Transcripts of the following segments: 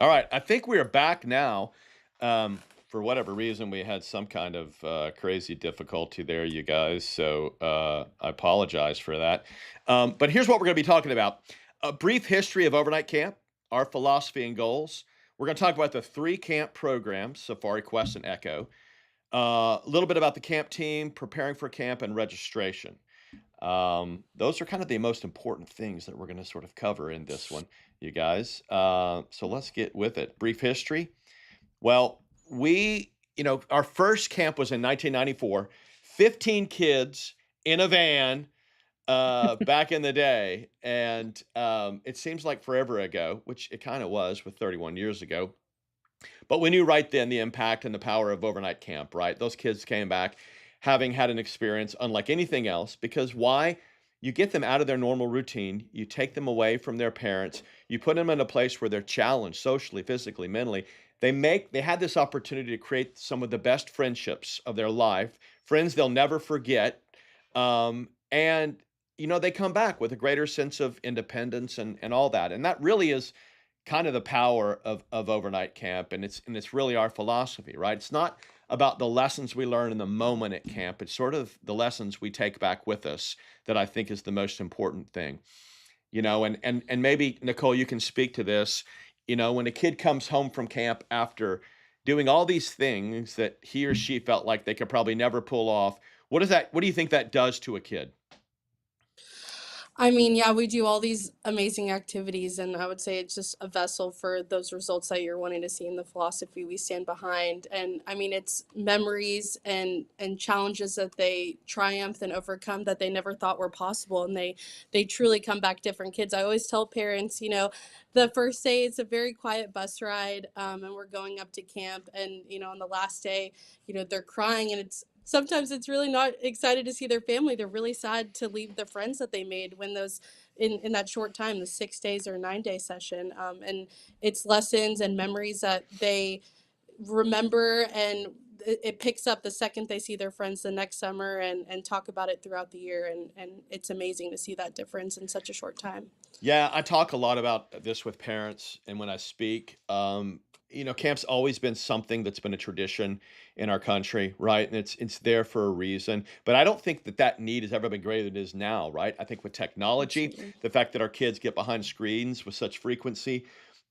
All right, I think we are back now. For whatever reason, we had some kind of crazy difficulty there, you guys. So I apologize for that. But here's what we're going to be talking about: a brief history of overnight camp, our philosophy and goals. We're going to talk about the three camp programs: Safari, Quest, and Echo. A little bit about the camp team, preparing for camp, and registration. Those are kind of the most important things that we're going to sort of cover in this one, you guys. So let's get with it. Brief history. Well, our first camp was in 1994, 15 kids in a van back in the day. And it seems like forever ago, which it kind of was with 31 years ago. But we knew right then the impact and the power of overnight camp, right? Those kids came back having had an experience unlike anything else because why? You get them out of their normal routine, you take them away from their parents, you put them in a place where they're challenged socially, physically, mentally. They had this opportunity to create some of the best friendships of their life, friends they'll never forget. And they come back with a greater sense of independence and all that. And that really is kind of the power of overnight camp, and it's really our philosophy, right? It's not about the lessons we learn in the moment at camp. It's sort of the lessons we take back with us that I think is the most important thing. And maybe Nicole, you can speak to this. When a kid comes home from camp after doing all these things that he or she felt like they could probably never pull off, what do you think that does to a kid? I mean, yeah, we do all these amazing activities, and I would say it's just a vessel for those results that you're wanting to see in the philosophy we stand behind. And I mean, it's memories and challenges that they triumph and overcome that they never thought were possible, and they truly come back different kids. I always tell parents, the first day it's a very quiet bus ride, and we're going up to camp, and on the last day, they're crying, and sometimes it's really not excited to see their family. They're really sad to leave the friends that they made when those in that short time, the 6 days or 9 day session. And it's lessons and memories that they remember, and it picks up the second they see their friends the next summer, and talk about it throughout the year. And it's amazing to see that difference in such a short time. Yeah, I talk a lot about this with parents and when I speak. Camp's always been something that's been a tradition in our country, right? And it's there for a reason. But I don't think that need has ever been greater than it is now, right? I think with technology, Absolutely. the fact that our kids get behind screens with such frequency,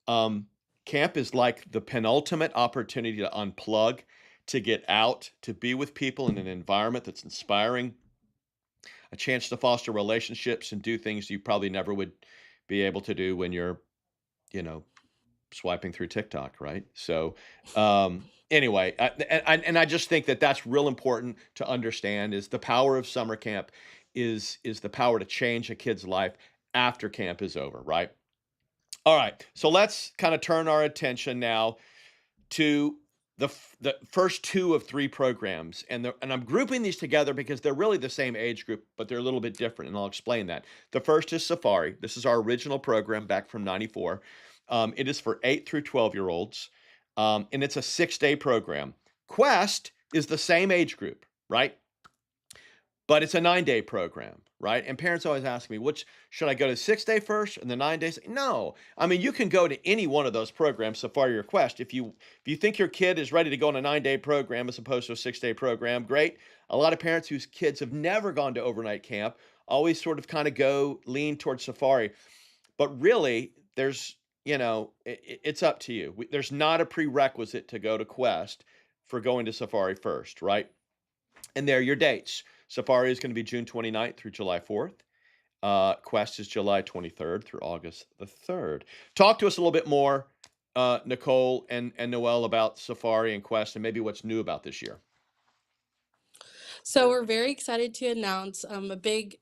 um, camp is like the penultimate opportunity to unplug, to get out, to be with people in an environment that's inspiring, a chance to foster relationships and do things you probably never would be able to do when you're, you know, swiping through TikTok, right? So, anyway, I just think that that's real important to understand is the power of summer camp is the power to change a kid's life after camp is over, right? All right, so let's kind of turn our attention now to the first 2 of 3 programs, and I'm grouping these together because they're really the same age group, but they're a little bit different, and I'll explain that. The first is Safari. This is our original program back from '94. It is for 8 through 12-year-olds, and it's a 6-day program. Quest is the same age group, right? But it's a 9-day program, right? And parents always ask me, which should I go to 6-day first and the 9 days? No. I mean, you can go to any one of those programs, Safari or Quest. If you think your kid is ready to go on a 9-day program as opposed to a 6-day program, great. A lot of parents whose kids have never gone to overnight camp always sort of kind of go lean towards Safari. But really, it's up to you. There's not a prerequisite to go to Quest for going to Safari first, right? And there are your dates. Safari is going to be June 29th through July 4th. Quest is July 23rd through August the 3rd. Talk to us a little bit more, Nicole and Noel, about Safari and Quest and maybe what's new about this year. So we're very excited to announce a big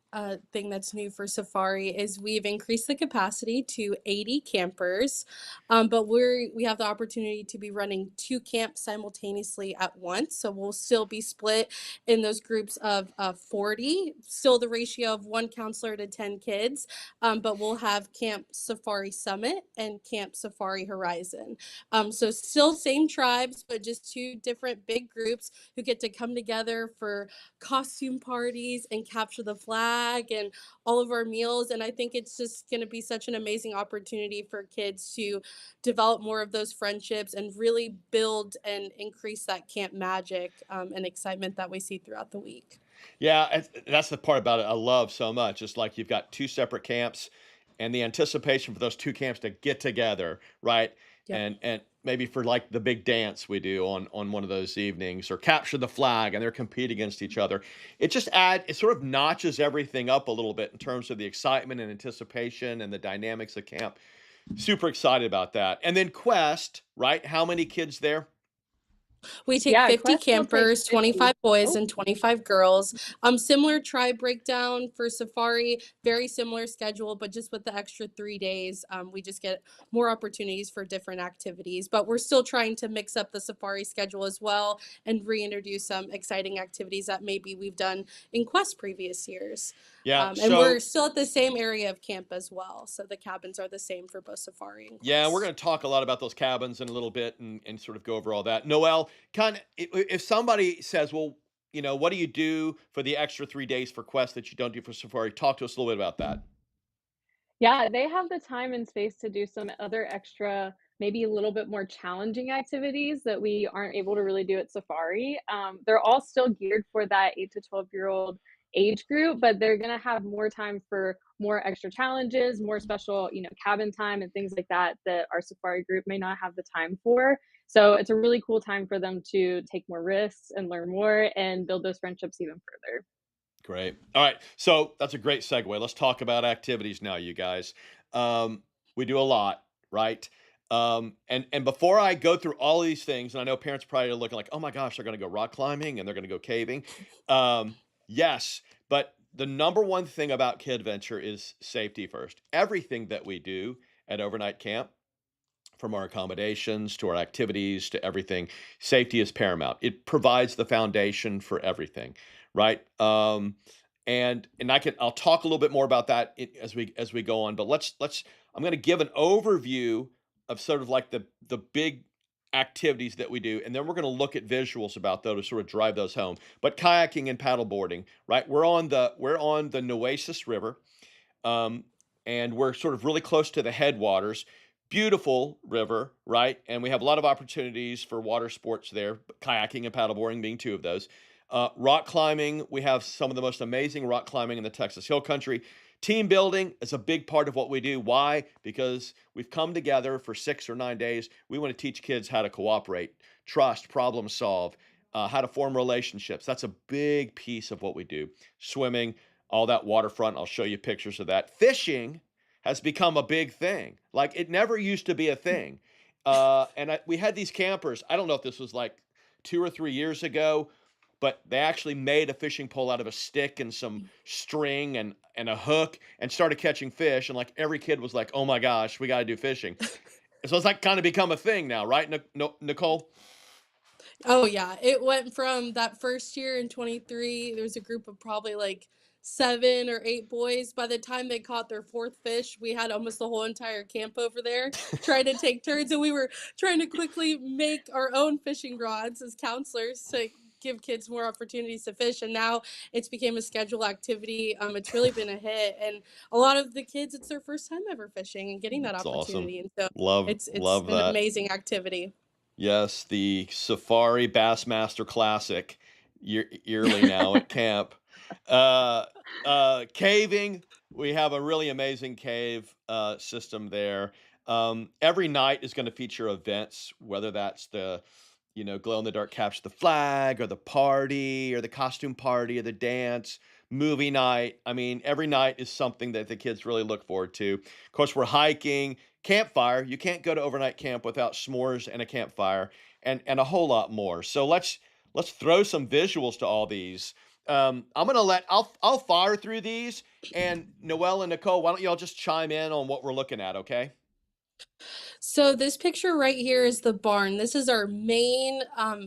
thing that's new for Safari is we've increased the capacity to 80 campers, but we have the opportunity to be running 2 camps simultaneously at once. So we'll still be split in those groups of 40, still the ratio of 1 counselor to 10 kids, but we'll have Camp Safari Summit and Camp Safari Horizon. So still same tribes, but just 2 different big groups who get to come together for costume parties and capture the flag flag and all of our meals. And I think it's just going to be such an amazing opportunity for kids to develop more of those friendships and really build and increase that camp magic and excitement that we see throughout the week. Yeah, that's the part about it I love so much. It's like you've got 2 separate camps and the anticipation for those 2 camps to get together, right? Yep. And maybe for, like, the big dance we do on one of those evenings or capture the flag and they're competing against each other. It sort of notches everything up a little bit in terms of the excitement and anticipation and the dynamics of camp. Super excited about that. And then Quest, right? How many kids there? We take Yeah, 50 Quest will take campers, 50. 25 boys Oh, and 25 girls. Similar tribe breakdown for safari, very similar schedule, but just with the extra 3 days, we just get more opportunities for different activities. But we're still trying to mix up the safari schedule as well and reintroduce some exciting activities that maybe we've done in Quest previous years. Yeah, And we're so still at the same area of camp as well. So the cabins are the same for both safari and yeah, we're Quest. going to talk a lot about those cabins in a little bit and sort of go over all that. Noel, kind of, if somebody says, well, what do you do for the extra 3 days for Quest that you don't do for Safari? Talk to us a little bit about that. yeah, they have the time and space to do some other extra, maybe a little bit more challenging activities that we aren't able to really do at Safari. They're all still geared for that 8 to 12-year-old age group, but they're gonna have more time for more extra challenges, more special, cabin time and things like that that our Safari group may not have the time for. So it's a really cool time for them to take more risks and learn more and build those friendships even further. Great. All right. So that's a great segue. Let's talk about activities now, you guys. Um, we do a lot, right? And before I go through all of these things, and I know parents probably are looking like, oh my gosh, they're going to go rock climbing and they're going to go caving. Yes, but the number one thing about Kidventure is safety first. Everything that we do at overnight camp, from our accommodations to our activities to everything, safety is paramount. It provides the foundation for everything, right? And I'll talk a little bit more about that as we go on. But let's I'm going to give an overview of sort of like the big activities that we do, and then we're going to look at visuals about those to sort of drive those home. But kayaking and paddleboarding, right? We're on the Nueces River, um, and we're sort of really close to the headwaters. Beautiful river, right? And we have a lot of opportunities for water sports there, kayaking and paddleboarding being two of those. Rock climbing, we have some of the most amazing rock climbing in the Texas Hill Country. Team building is a big part of what we do. Why? Because we've come together for 6 or 9 days. We want to teach kids how to cooperate, trust, problem solve, how to form relationships. That's a big piece of what we do. Swimming, all that waterfront. I'll show you pictures of that. Fishing has become a big thing. Like it never used to be a thing. We had these campers. I don't know if this was like 2 or 3 years ago, but they actually made a fishing pole out of a stick and some string and a hook and started catching fish. And like every kid was like, "Oh my gosh, we got to do fishing." So it's like kind of become a thing now, right, Nicole? Oh yeah, it went from that first year in 23, there was a group of probably like 7 or 8 boys. By the time they caught their 4th fish, we had almost the whole entire camp over there trying to take turns, and we were trying to quickly make our own fishing rods as counselors to give kids more opportunities to fish. And now it's became a scheduled activity. It's really been a hit, and a lot of the kids, it's their first time ever fishing and getting that It's awesome. opportunity, and so Love it's love an that. amazing activity. Yes, the Safari Bassmaster Classic, yearly now at camp. Uh, Caving, we have a really amazing cave system there. Every night is going to feature events, whether that's the glow in the dark capture the flag, or the party, or the costume party, or the dance, movie night. I mean, every night is something that the kids really look forward to. Of course, we're hiking, campfire. You can't go to overnight camp without s'mores and a campfire, and a whole lot more. So let's throw some visuals to all these. I'll fire through these, and Noelle and Nicole, why don't y'all just chime in on what we're looking at, okay? So this picture right here is the barn. This is our main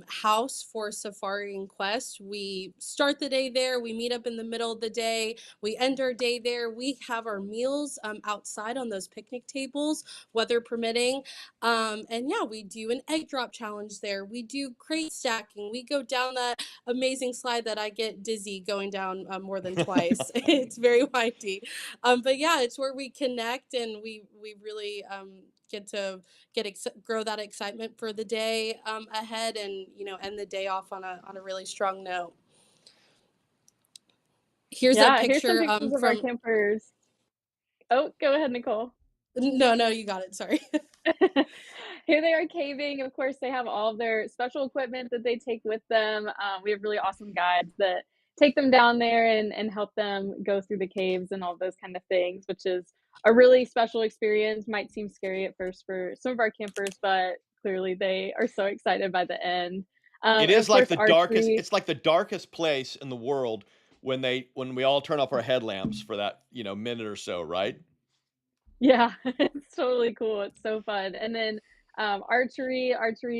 house for Safari and Quest. We start the day there. We meet up in the middle of the day. We end our day there. We have our meals outside on those picnic tables, weather permitting. And yeah, we do an egg drop challenge there. We do crate stacking. We go down that amazing slide that I get dizzy going down more than twice. It's very windy. But yeah, it's where we connect and we really get to grow that excitement for the day ahead, and end the day off on a really strong note. Here's a Yeah, here's some picture pictures of our from campers. Oh, go ahead, Nicole. no, you got it. Sorry. Here they are caving. Of course, they have all of their special equipment that they take with them. We have really awesome guides that take them down there and help them go through the caves and all those kind of things, which is a really special experience. Might seem scary at first for some of our campers, but clearly they are so excited by the end. It And is of like course, the darkest archery. it's like the darkest place in the world when we all turn off our headlamps for that, minute or so, right? Yeah, it's totally cool, it's so fun, and then, archery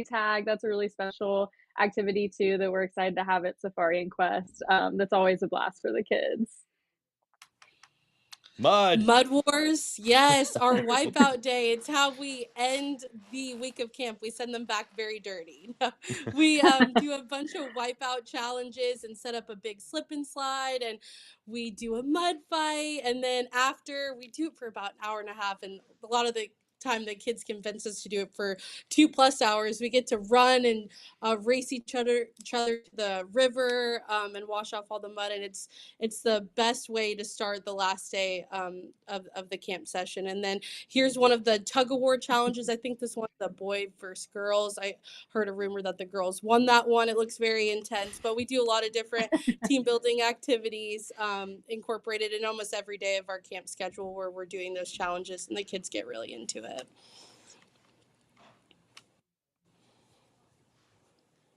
tag, that's a really special activity too that we're excited to have at Safari and Quest, that's always a blast for the kids. Mud. Mud Wars, yes, our wipeout day. It's how we end the week of camp. We send them back very dirty. We do a bunch of wipeout challenges and set up a big slip and slide, and we do a mud fight. And then after, we do it for about an hour and a half, and a lot of the time the kids convince us to do it for 2+ hours. We get to run and race each other to the river and wash off all the mud, and it's the best way to start the last day of the camp session. And then here's one of the tug of war challenges. I think this one's the boy versus girls. I heard a rumor that the girls won that one. It looks very intense, but we do a lot of different team building activities incorporated in almost every day of our camp schedule where we're doing those challenges, and the kids get really into it.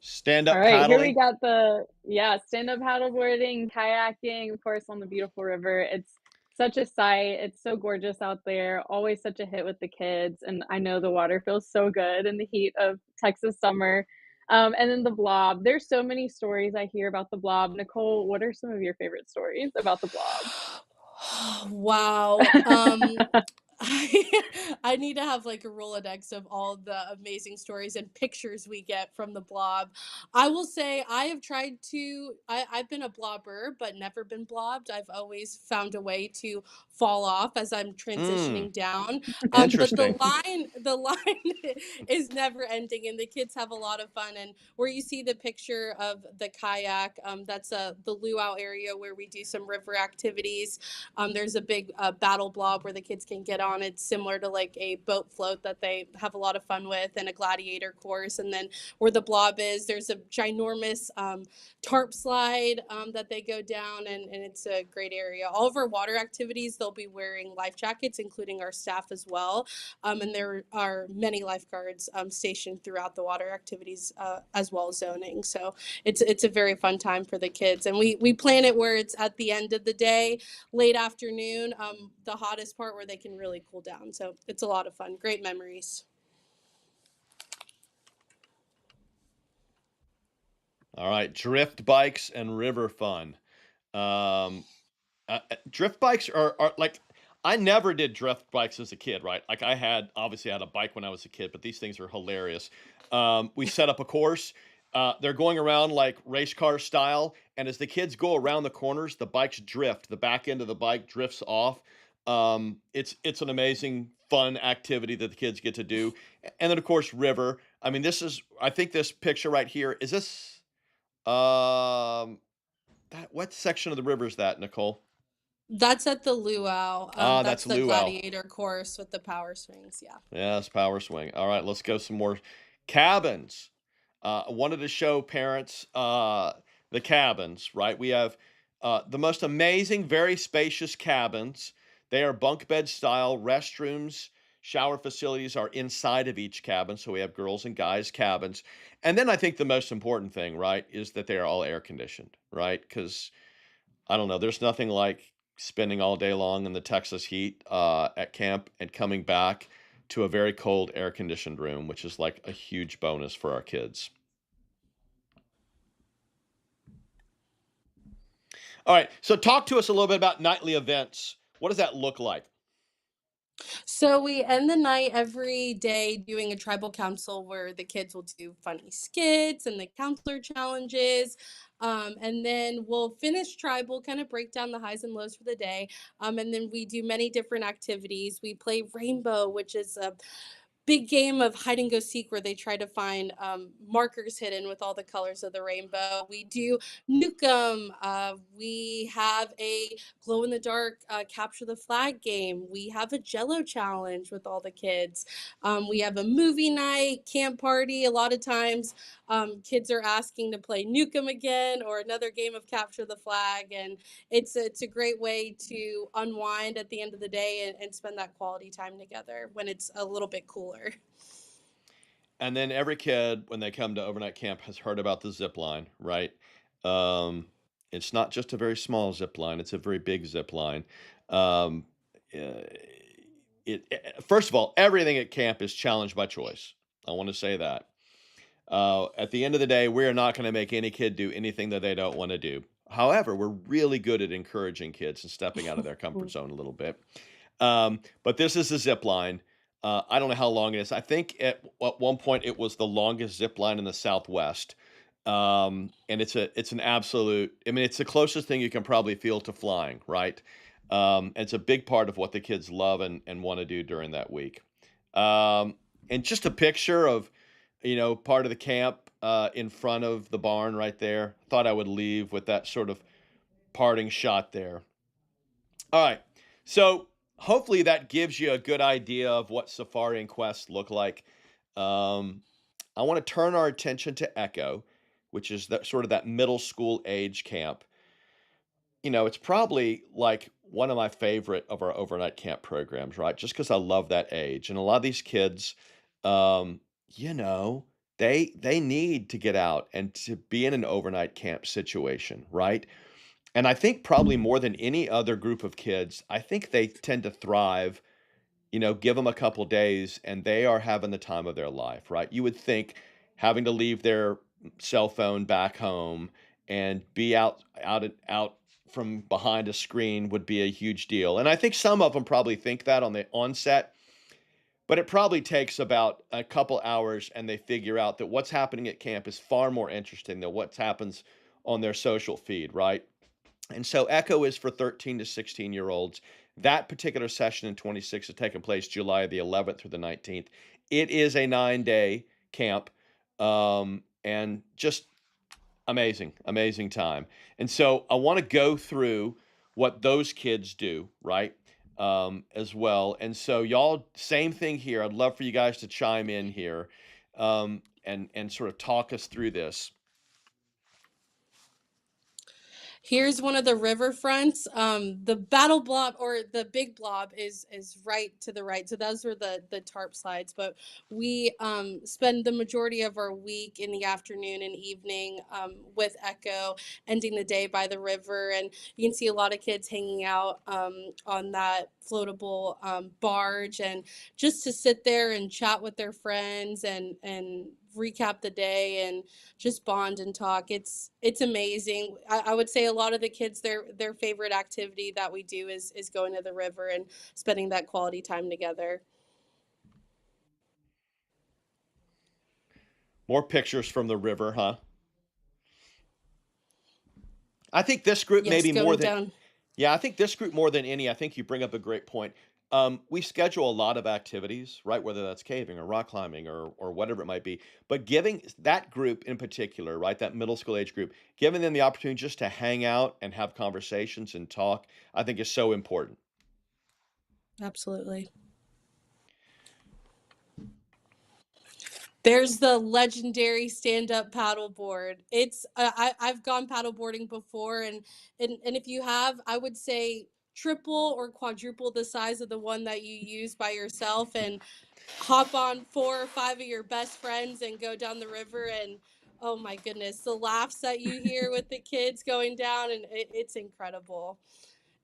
Stand All up right, here we paddling. got the yeah, stand-up paddleboarding, kayaking, of course, on the beautiful river. It's such a sight. It's so gorgeous out there. Always such a hit with the kids, and I know the water feels so good in the heat of Texas summer. And then the blob. There's so many stories I hear about the blob. Nicole, what are some of your favorite stories about the blob? Wow. I need to have like a Rolodex of all the amazing stories and pictures we get from the blob. I will say I have tried to, I've been a blobber, but never been blobbed. I've always found a way to fall off as I'm Mm, transitioning down. But the interesting. line is never ending, and the kids have a lot of fun. And where you see the picture of the kayak, that's the luau area where we do some river activities. There's a big battle blob where the kids can get on. It's similar to like a boat float that they have a lot of fun with, and a gladiator course. And then where the blob is, there's a ginormous tarp slide that they go down, and it's a great area. All of our water activities, they'll be wearing life jackets, including our staff as well. And there are many lifeguards stationed throughout the water activities as well as zoning. So it's a very fun time for the kids, and we plan it where it's at the end of the day, late afternoon, the hottest part where they can really cool down. So it's a lot of fun. Great memories. All right, drift bikes and river fun. Um, drift bikes are like I never did drift bikes as a kid, right? Like I had obviously I had a bike when I was a kid, but these things are hilarious. We set up a course. They're going around like race car style, and as the kids go around the corners, the bikes drift. The back end of the bike drifts off. It's an amazing, fun activity that the kids get to do. And then of course river. I mean, I think this picture right here is this. What section of the river is that, Nicole? That's at the luau. Ah, That's that's the luau. gladiator course with the power swings. Yeah. Yes, power swing. All right, let's go some more cabins. I wanted to show parents the cabins, right? We have the most amazing, very spacious cabins. They are bunk bed style. Restrooms, shower facilities are inside of each cabin. So we have girls and guys cabins. And then I think the most important thing, right, is that they are all air conditioned, right? Because I don't know. There's nothing like spending all day long in the Texas heat at camp and coming back to a very cold air conditioned room, which is like a huge bonus for our kids. All right, so talk to us a little bit about nightly events. What does that look like? So we end the night every day doing a tribal council where the kids will do funny skits and the counselor challenges. And then we'll finish tribal, kind of break down the highs and lows for the day. And then we do many different activities. We play Rainbow, which is a big game of hide and go seek where they try to find markers hidden with all the colors of the rainbow. We do Nukem. We have a glow in the dark capture the flag game. We have a Jello challenge with all the kids. We have a movie night, camp party. A lot of times, kids are asking to play Nukem again or another game of capture the flag, and it's a great way to unwind at the end of the day and spend that quality time together when it's a little bit cooler. And then every kid, when they come to overnight camp, has heard about the zip line, right? Um, it's not just a very small zip line; it's a very big zip line. Um, uh, First of all, everything at camp is challenge by choice. I want to say that. At the end of the day, we are not going to make any kid do anything that they don't want to do. However, we're really good at encouraging kids and stepping out of their comfort zone a little bit. But this is a zip line. I don't know how long it is. I think at one point it was the longest zip line in the Southwest. And it's an absolute. I mean, it's the closest thing you can probably feel to flying, right? It's a big part of what the kids love and want to do during that week. Um, and just a picture of, part of the camp in front of the barn right there. Thought I would leave with that sort of parting shot there. All right. So hopefully that gives you a good idea of what Safari and Quest look like. Um, I want to turn our attention to Echo, which is that sort of that middle school age camp. It's probably like one of my favorite of our overnight camp programs, right? Just because I love that age. And a lot of these kids, um, you know, they need to get out and to be in an overnight camp situation, right? And I think probably more than any other group of kids, I think they tend to thrive. Give them a couple days and they are having the time of their life, right? You would think having to leave their cell phone back home and be out from behind a screen would be a huge deal. And I think some of them probably think that on the onset, but it probably takes about a couple hours and they figure out that what's happening at camp is far more interesting than what happens on their social feed, right? And so Echo is for 13 to 16-year-olds. That particular session in 26 is taking place July the 11th through the 19th. It is a 9-day camp, and just amazing, amazing time. And so I want to go through what those kids do, right? As well. And so y'all, same thing here. I'd love for you guys to chime in here, and sort of talk us through this. Here's one of the riverfronts. The battle blob or the big blob is right to the right. So those were the tarp slides. But we spend the majority of our week in the afternoon and evening with Echo, ending the day by the river, and you can see a lot of kids hanging out on that floatable barge, and just to sit there and chat with their friends and recap the day and just bond and talk. It's amazing. I would say a lot of the kids their favorite activity that we do is going to the river and spending that quality time together. More pictures from the river, huh? I think this group Yes, maybe more going than down. Yeah, I think this group more than any, I think you bring up a great point. We schedule a lot of activities, right? Whether that's caving or rock climbing or whatever it might be. But giving that group in particular, right, that middle school age group, giving them the opportunity just to hang out and have conversations and talk, I think is so important. Absolutely. There's the legendary stand-up paddleboard. I've gone paddleboarding before, and if you have, I would say triple or quadruple the size of the one that you use by yourself, and hop on 4 or 5 of your best friends and go down the river, and oh my goodness, the laughs that you hear with the kids going down, and it's incredible.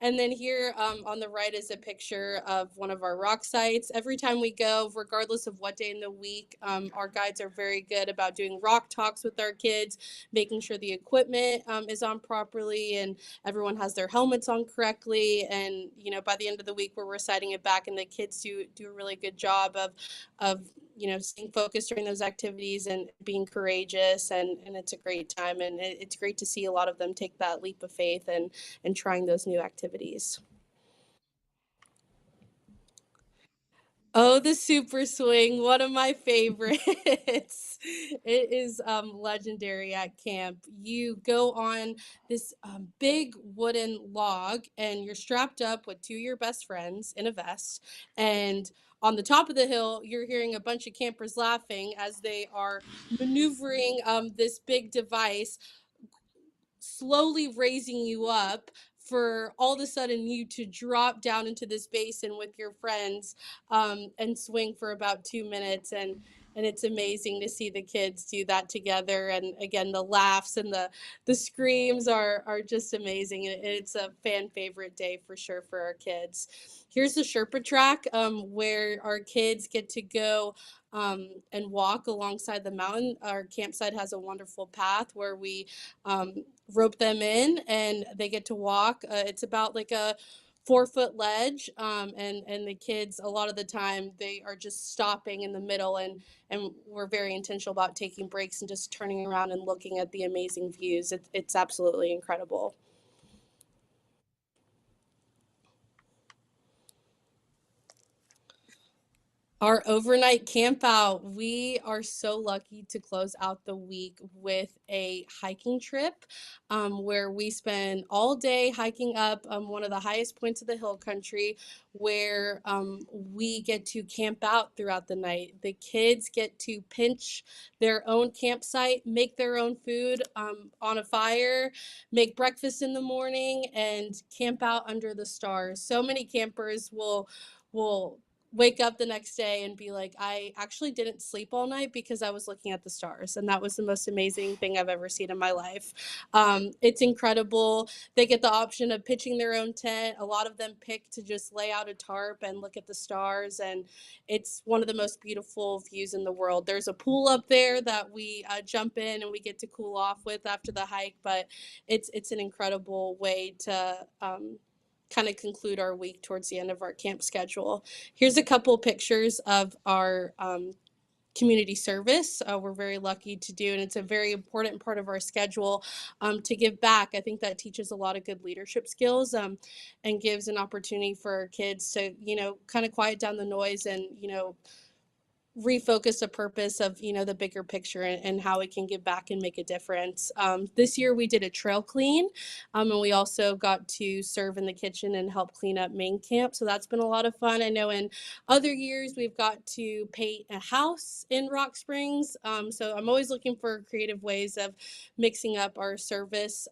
And then here on the right is a picture of one of our rock sites. Every time we go, regardless of what day in the week, our guides are very good about doing rock talks with our kids, making sure the equipment is on properly and everyone has their helmets on correctly. And by the end of the week, we're reciting it back, and the kids do a really good job of staying focused during those activities and being courageous, and it's a great time, and it's great to see a lot of them take that leap of faith and trying those new activities. Oh, the super swing, one of my favorites. It is legendary at camp. You go on this big wooden log, and you're strapped up with two of your best friends in a vest. And on the top of the hill, you're hearing a bunch of campers laughing as they are maneuvering this big device, slowly raising you up for all of a sudden you to drop down into this basin with your friends and swing for about 2 minutes. And it's amazing to see the kids do that together. And again, the laughs and the screams are just amazing. And it's a fan favorite day for sure for our kids. Here's the Sherpa track where our kids get to go and walk alongside the mountain. Our campsite has a wonderful path where we rope them in and they get to walk. It's about like a 4 foot ledge, and the kids a lot of the time they are just stopping in the middle, and we're very intentional about taking breaks and just turning around and looking at the amazing views. It's absolutely incredible. Our overnight camp out, we are so lucky to close out the week with a hiking trip where we spend all day hiking up one of the highest points of the hill country, where we get to camp out throughout the night. The kids get to pinch their own campsite, make their own food on a fire, make breakfast in the morning, and camp out under the stars. So many campers will wake up the next day and be like, I actually didn't sleep all night because I was looking at the stars. And that was the most amazing thing I've ever seen in my life. It's incredible. They get the option of pitching their own tent. A lot of them pick to just lay out a tarp and look at the stars. And it's one of the most beautiful views in the world. There's a pool up there that we jump in and we get to cool off with after the hike. But it's an incredible way to kind of conclude our week towards the end of our camp schedule. Here's a couple pictures of our community service. We're very lucky to do, and it's a very important part of our schedule to give back. I think that teaches a lot of good leadership skills and gives an opportunity for our kids to, kind of quiet down the noise and, refocus the purpose of the bigger picture and how it can give back and make a difference. This year we did a trail clean, and we also got to serve in the kitchen and help clean up main camp, so that's been a lot of fun. I know in other years we've got to paint a house in Rock Springs, so I'm always looking for creative ways of mixing up our service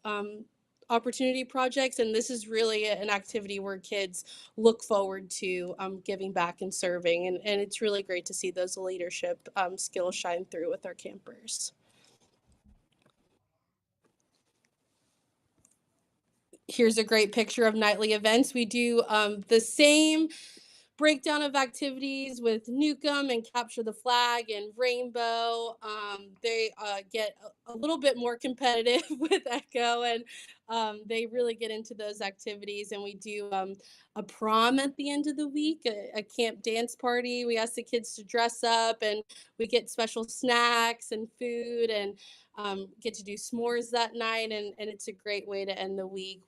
opportunity projects, and this is really an activity where kids look forward to giving back and serving, and it's really great to see those leadership skills shine through with our campers. Here's a great picture of nightly events. We do the same breakdown of activities with Newcomb and Capture the Flag and Rainbow. They get a little bit more competitive with Echo, and they really get into those activities. And we do a prom at the end of the week, a camp dance party. We ask the kids to dress up, and we get special snacks and food, and get to do s'mores that night, and it's a great way to end the week.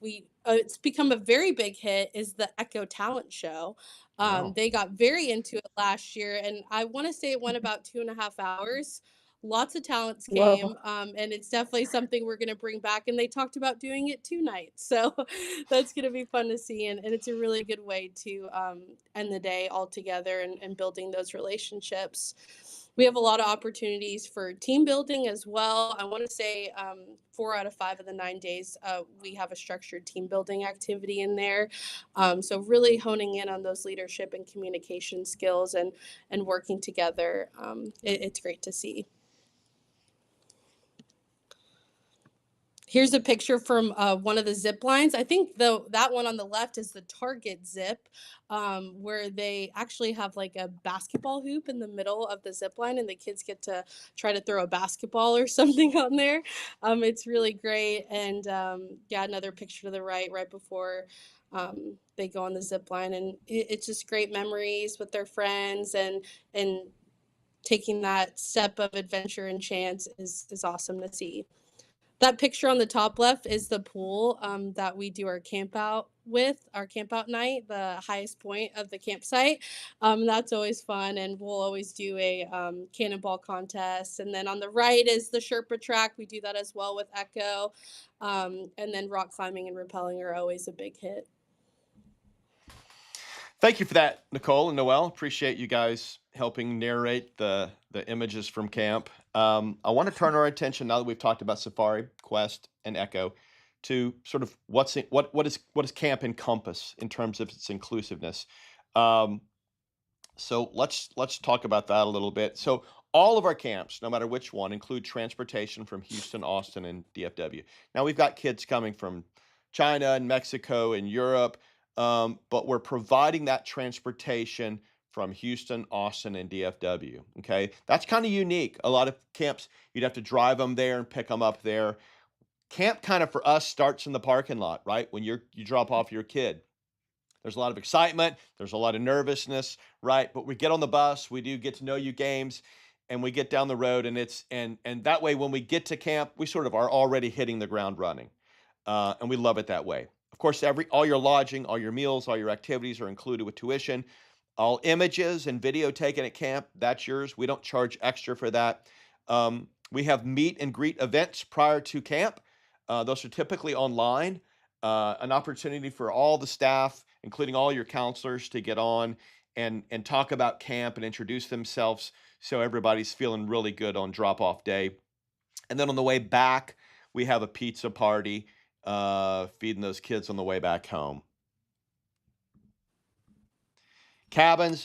It's become a very big hit is the Echo Talent Show. Wow. They got very into it last year, and I want to say it went about 2.5 hours. Lots of talents came, Whoa. and it's definitely something we're going to bring back. And they talked about doing it 2 nights, so that's going to be fun to see. And it's a really good way to end the day all together and building those relationships. We have a lot of opportunities for team building as well. I want to say 4 out of 5 of the 9 days we have a structured team building activity in there. So really honing in on those leadership and communication skills and working together. It's great to see. Here's a picture from one of the zip lines. I think that one on the left is the Target zip, where they actually have like a basketball hoop in the middle of the zip line, and the kids get to try to throw a basketball or something on there. It's really great. And yeah, another picture to the right, right before they go on the zip line, and it's just great memories with their friends, and taking that step of adventure and chance is awesome to see. That picture on the top left is the pool that we do our camp out with, our camp out night, the highest point of the campsite. That's always fun, and we'll always do a cannonball contest. And then on the right is the Sherpa track. We do that as well with Echo. And then rock climbing and rappelling are always a big hit. Thank you for that, Nicole and Noelle. Appreciate you guys helping narrate the images from camp. I want to turn our attention, now that we've talked about Safari, Quest, and Echo, to sort of what does camp encompass in terms of its inclusiveness. So let's talk about that a little bit. So all of our camps, no matter which one, include transportation from Houston, Austin, and DFW. Now we've got kids coming from China and Mexico and Europe, but we're providing that transportation from Houston, Austin, and DFW. Okay, that's kind of unique. A lot of camps, you'd have to drive them there and pick them up there. Camp kind of for us starts in the parking lot, right? When you drop off your kid. There's a lot of excitement. There's a lot of nervousness, right? But we get on the bus, we do get to know you games, and we get down the road, and and that way when we get to camp, we sort of are already hitting the ground running, and we love it that way. Of course, all your lodging, all your meals, all your activities are included with tuition. All images and video taken at camp, that's yours. We don't charge extra for that. We have meet and greet events prior to camp. Those are typically online. An opportunity for all the staff, including all your counselors, to get on and talk about camp and introduce themselves, so everybody's feeling really good on drop off day. And then on the way back, we have a pizza party, feeding those kids on the way back home. Cabins,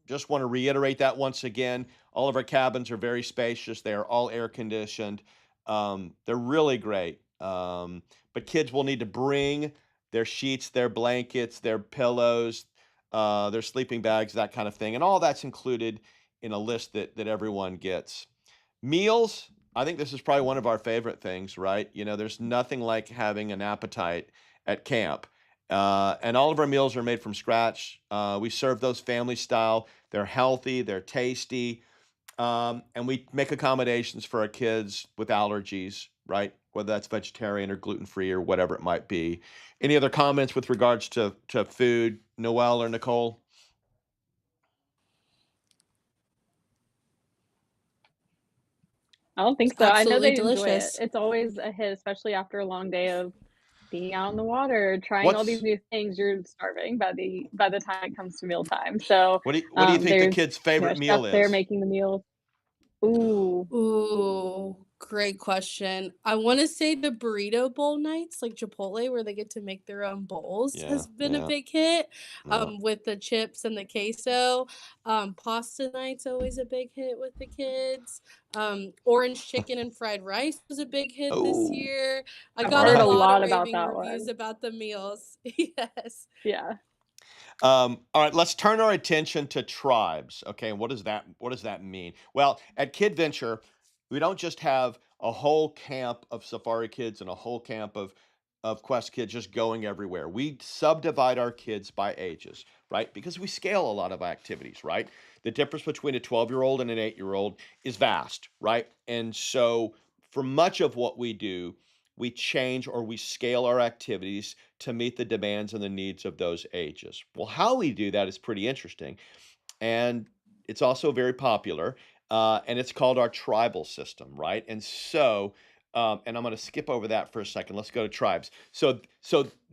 just want to reiterate that once again. All of our cabins are very spacious. They are all air conditioned. They're really great. But kids will need to bring their sheets, their blankets, their pillows, their sleeping bags, that kind of thing. And all that's included in a list that everyone gets. Meals, I think this is probably one of our favorite things, right? You know, there's nothing like having an appetite at camp. And all of our meals are made from scratch. We serve those family style. They're healthy, they're tasty, and we make accommodations for our kids with allergies, right? Whether that's vegetarian or gluten-free or whatever it might be. Any other comments with regards to food, Noelle or Nicole? I don't think so. I know Absolutely they enjoy it. delicious. It's always a hit, especially after a long day of being out in the water, trying all these What's new things. You're starving by the time it comes to mealtime. So, what do you think the there's, kids' favorite meal chefs there is? making the meals. Ooh, Ooh, great question. I want to say the burrito bowl nights, like Chipotle, where they get to make their own bowls, Yeah, has been a yeah, big hit. yeah. With the chips and the queso. Pasta nights always a big hit with the kids. Orange chicken and fried rice was a big hit this Oh, year. I I've got a heard a right. lot of lot about raving that reviews one. about the meals. Yes. Yeah. All right, let's turn our attention to tribes. Okay, what does that mean? Well, at Kidventure, we don't just have a whole camp of safari kids and a whole camp of Quest kids just going everywhere. We subdivide our kids by ages, right? Because we scale a lot of activities, right? The difference between a 12-year-old and an 8-year-old is vast, right? And so for much of what we do, we change or we scale our activities to meet the demands and the needs of those ages. Well, how we do that is pretty interesting. And it's also very popular. And it's called our tribal system, right? And so, and I'm going to skip over that for a second. Let's go to tribes. So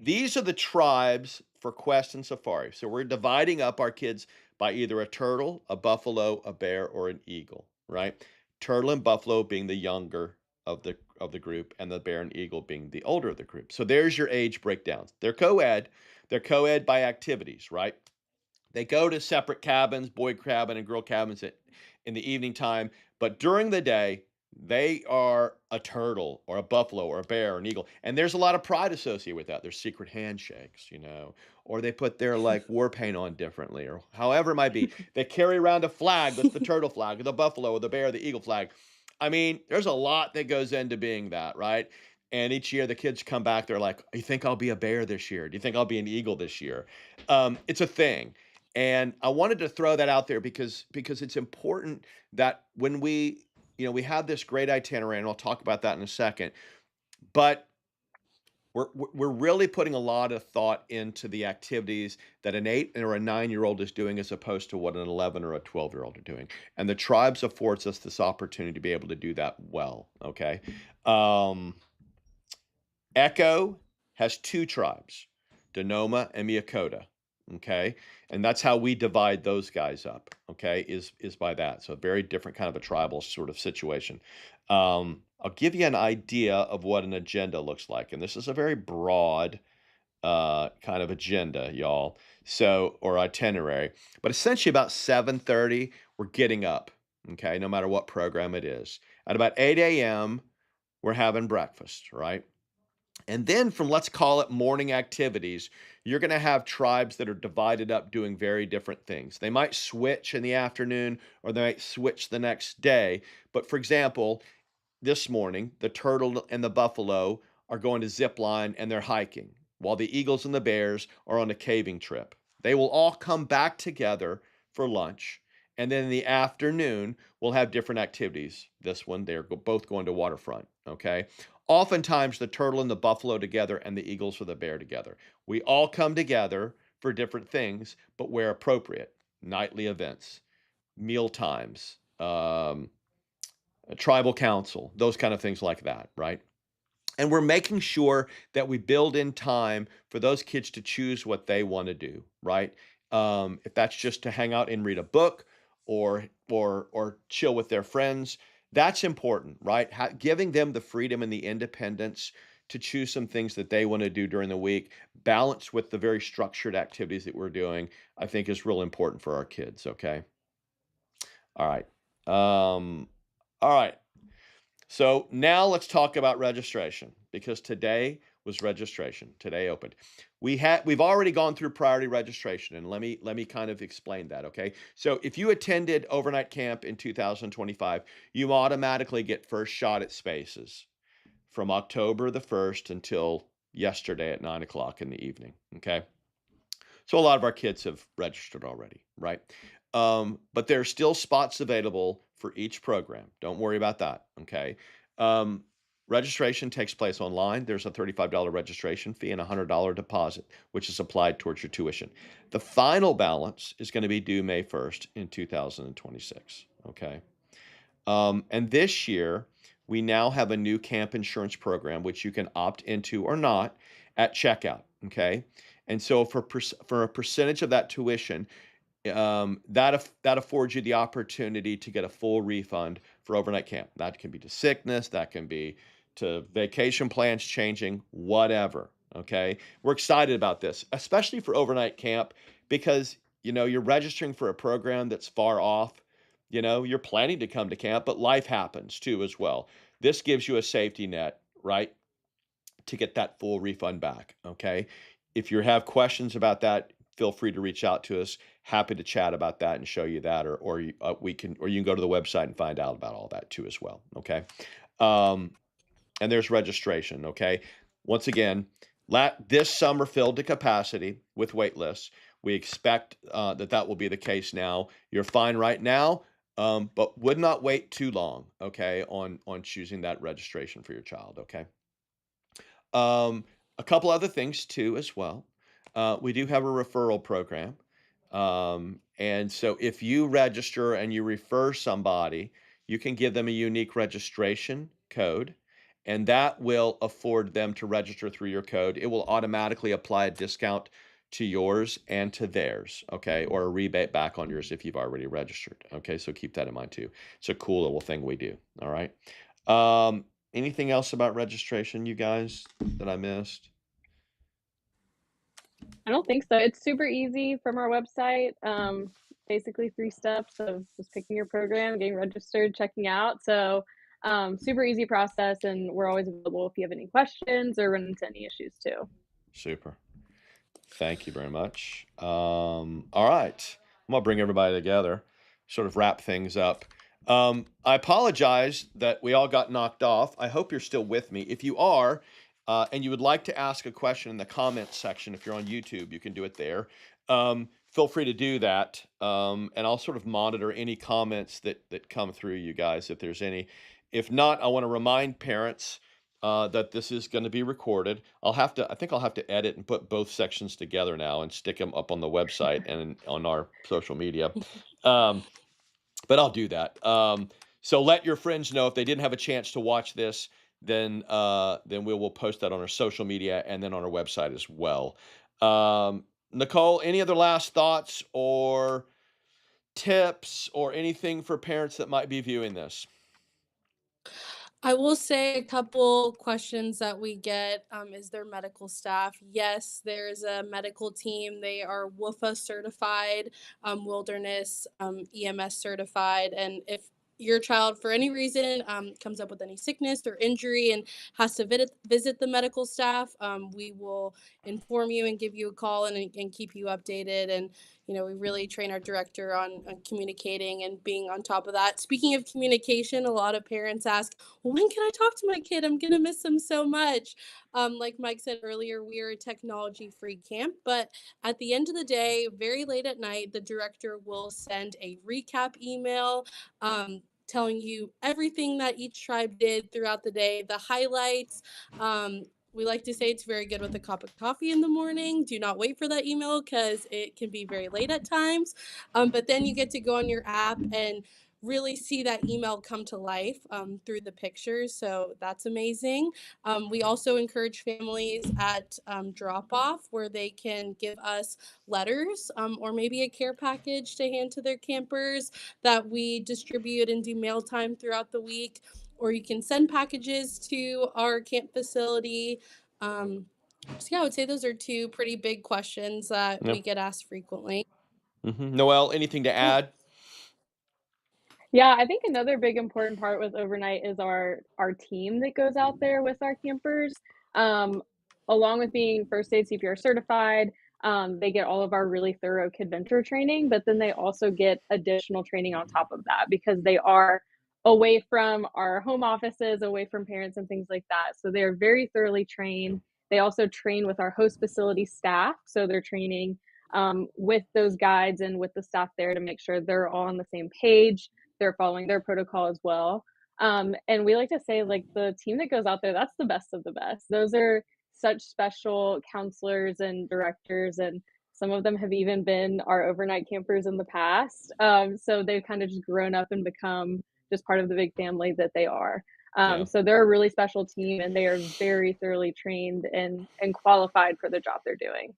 these are the tribes for Quest and Safari. So we're dividing up our kids by either a turtle, a buffalo, a bear, or an eagle, right? Turtle and buffalo being the younger of the group, and the bear and eagle being the older of the group. So there's your age breakdowns. They're co-ed. They're co-ed by activities, right? They go to separate cabins, boy cabin and girl cabins in the evening time, but during the day, They are a turtle or a buffalo or a bear or an eagle. And there's a lot of pride associated with that. There's secret handshakes, or they put their like war paint on differently or however it might be. They carry around a flag that's the turtle flag or the buffalo or the bear or the eagle flag. I mean, there's a lot that goes into being that, right? And each year the kids come back, they're like, you think I'll be a bear this year? Do you think I'll be an eagle this year? It's a thing. And I wanted to throw that out there because it's important that when we have this great itinerary, and I'll talk about that in a second, but we're really putting a lot of thought into the activities that an 8 or a 9-year-old is doing as opposed to what an 11 or a 12-year-old are doing. And the tribes affords us this opportunity to be able to do that well, okay? Um, Echo has 2 tribes, Denoma and Miyakota, okay? And that's how we divide those guys up, okay, is by that. So a very different kind of a tribal sort of situation. I'll give you an idea of what an agenda looks like, and this is a very broad kind of agenda, y'all. So or itinerary, but essentially about 7:30, we're getting up, okay, no matter what program it is. At about 8 a.m., we're having breakfast, right? And then from let's call it morning activities, you're going to have tribes that are divided up doing very different things. They might switch in the afternoon or they might switch the next day. But for example, this morning, the turtle and the buffalo are going to zip line and they're hiking, while the eagles and the bears are on a caving trip. They will all come back together for lunch. And then in the afternoon, we'll have different activities. This one, they're both going to waterfront. Okay. Oftentimes, the turtle and the buffalo together and the eagles or the bear together. We all come together for different things, but where appropriate. Nightly events, meal times, a tribal council, those kind of things like that, right? And we're making sure that we build in time for those kids to choose what they want to do, right? If that's just to hang out and read a book or chill with their friends, that's important, right? Giving them the freedom and the independence to choose some things that they want to do during the week, balanced with the very structured activities that we're doing, I think is real important for our kids. Okay. All right. All right. So now let's talk about registration because today was registration. Today opened. We've already gone through priority registration, and let me kind of explain that, okay? So if you attended overnight camp in 2025, you automatically get first shot at spaces from October the 1st until yesterday at 9 o'clock in the evening. Okay. So a lot of our kids have registered already, right? But there are still spots available for each program. Don't worry about that. Okay. Um, Registration takes place online. There's a $35 registration fee and a $100 deposit, which is applied towards your tuition. The final balance is going to be due May 1st in 2026. Okay. And this year, we now have a new camp insurance program, which you can opt into or not at checkout. Okay. And so for a percentage of that tuition, that affords you the opportunity to get a full refund for overnight camp. That can be to sickness, that can be to vacation plans changing, whatever. Okay. We're excited about this, especially for overnight camp, because you're registering for a program that's far off. You're planning to come to camp, but life happens too as well. This gives you a safety net, right, to get that full refund back. Okay. If you have questions about that, feel free to reach out to us. Happy to chat about that and show you that, or you can go to the website and find out about all that too as well. Okay. Um, and there's registration. Okay. Once again, this summer filled to capacity with wait lists. We expect that will be the case now. You're fine right now, but would not wait too long. Okay, on choosing that registration for your child. Okay. Um, a couple other things too as well. We do have a referral program. And so if you register and you refer somebody, you can give them a unique registration code, and that will afford them to register through your code. It will automatically apply a discount to yours and to theirs, okay, or a rebate back on yours if you've already registered. Okay, so keep that in mind too. It's a cool little thing we do. All right. Anything else about registration, you guys, that I missed? I don't think so. It's super easy from our website. Basically 3 steps of just picking your program, getting registered, checking out. So Super easy process, and we're always available if you have any questions or run into any issues too. Super. Thank you very much. All right. I'm gonna bring everybody together, sort of wrap things up. I apologize that we all got knocked off. I hope you're still with me. If you are, and you would like to ask a question in the comments section, if you're on YouTube, you can do it there. Feel free to do that, and I'll sort of monitor any comments that come through, you guys, if there's any. If not, I want to remind parents that this is going to be recorded. I think I'll have to edit and put both sections together now and stick them up on the website and on our social media. Um, but I'll do that. So let your friends know if they didn't have a chance to watch this, then we will post that on our social media and then on our website as well. Nicole, any other last thoughts or tips or anything for parents that might be viewing this? I will say a couple questions that we get, is there medical staff? Yes, there's a medical team. They are WUFA certified, wilderness, EMS certified. And if your child, for any reason, comes up with any sickness or injury and has to visit the medical staff, we will inform you and give you a call and keep you updated. And we really train our director on communicating and being on top of that. Speaking of communication, a lot of parents ask, well, when can I talk to my kid? I'm going to miss him so much. Like Mike said earlier, we are a technology free camp, but at the end of the day, very late at night, the director will send a recap email. Telling you everything that each tribe did throughout the day, the highlights. We like to say it's very good with a cup of coffee in the morning. Do not wait for that email because it can be very late at times. But then you get to go on your app and really see that email come to life through the pictures. So that's amazing. We also encourage families at drop off where they can give us letters or maybe a care package to hand to their campers that we distribute and do mail time throughout the week. Or you can send packages to our camp facility. So, yeah, I would say those are two pretty big questions that Yeah. we get asked frequently. Noel, anything to Yeah. add? Yeah, I think another big important part with overnight is our team that goes out there with our campers. Um, Along with being first aid CPR certified, they get all of our really thorough Kidventure training, but then they also get additional training on top of that because they are away from our home offices, away from parents and things like that. So they're very thoroughly trained. They also train with our host facility staff, so they're training with those guides and with the staff there to make sure they're all on the same page, they're following their protocol as well. And we like to say, like, the team that goes out there, that's the best of the best. Those are such special counselors and directors, and some of them have even been our overnight campers in the past. So they've kind of just grown up and become just part of the big family that they are. Yeah. So they're a really special team, and they are very thoroughly trained and qualified for the job they're doing.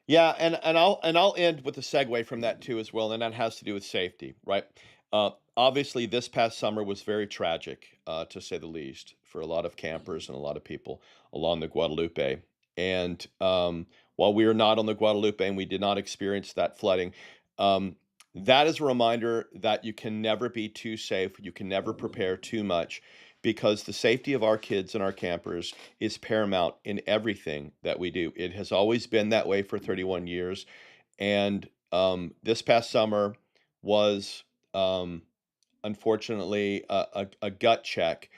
Yeah, and I'll end with a segue from that too as well, and that has to do with safety, right? Obviously, this past summer was very tragic, to say the least, for a lot of campers and a lot of people along the Guadalupe. And while we are not on the Guadalupe and we did not experience that flooding, um, that is a reminder that you can never be too safe. You can never prepare too much because the safety of our kids and our campers is paramount in everything that we do. It has always been that way for 31 years. And this past summer was um, unfortunately a gut check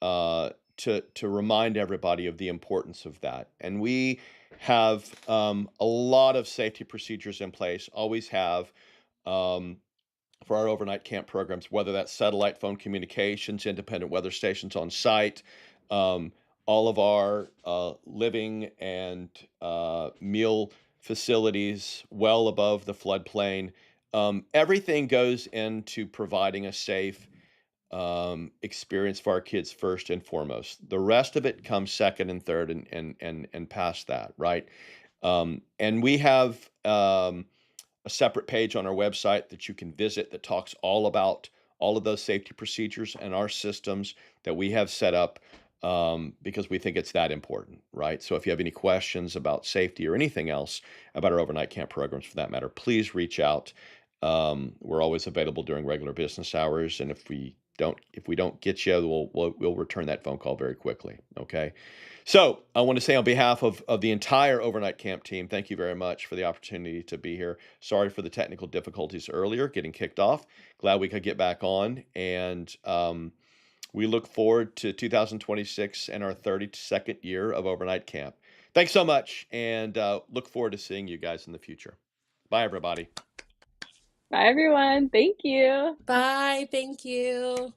to remind everybody of the importance of that. And we have a lot of safety procedures in place, always have. Um, for our overnight camp programs, whether that's satellite phone communications, independent weather stations on site, um, all of our living and meal facilities well above the floodplain. Everything goes into providing a safe experience for our kids first and foremost. The rest of it comes second and third and past that, right? And we have a separate page on our website that you can visit that talks all about all of those safety procedures and our systems that we have set up because we think it's that important, right? So if you have any questions about safety or anything else about our overnight camp programs for that matter, please reach out. We're always available during regular business hours. And if we if we don't get you, we'll return that phone call very quickly. Okay. So I want to say on behalf of the entire overnight camp team, thank you very much for the opportunity to be here. Sorry for the technical difficulties earlier, getting kicked off. Glad we could get back on, and we look forward to 2026 and our 32nd year of overnight camp. Thanks so much, and look forward to seeing you guys in the future. Bye, everybody. Bye, everyone. Thank you. Bye. Thank you.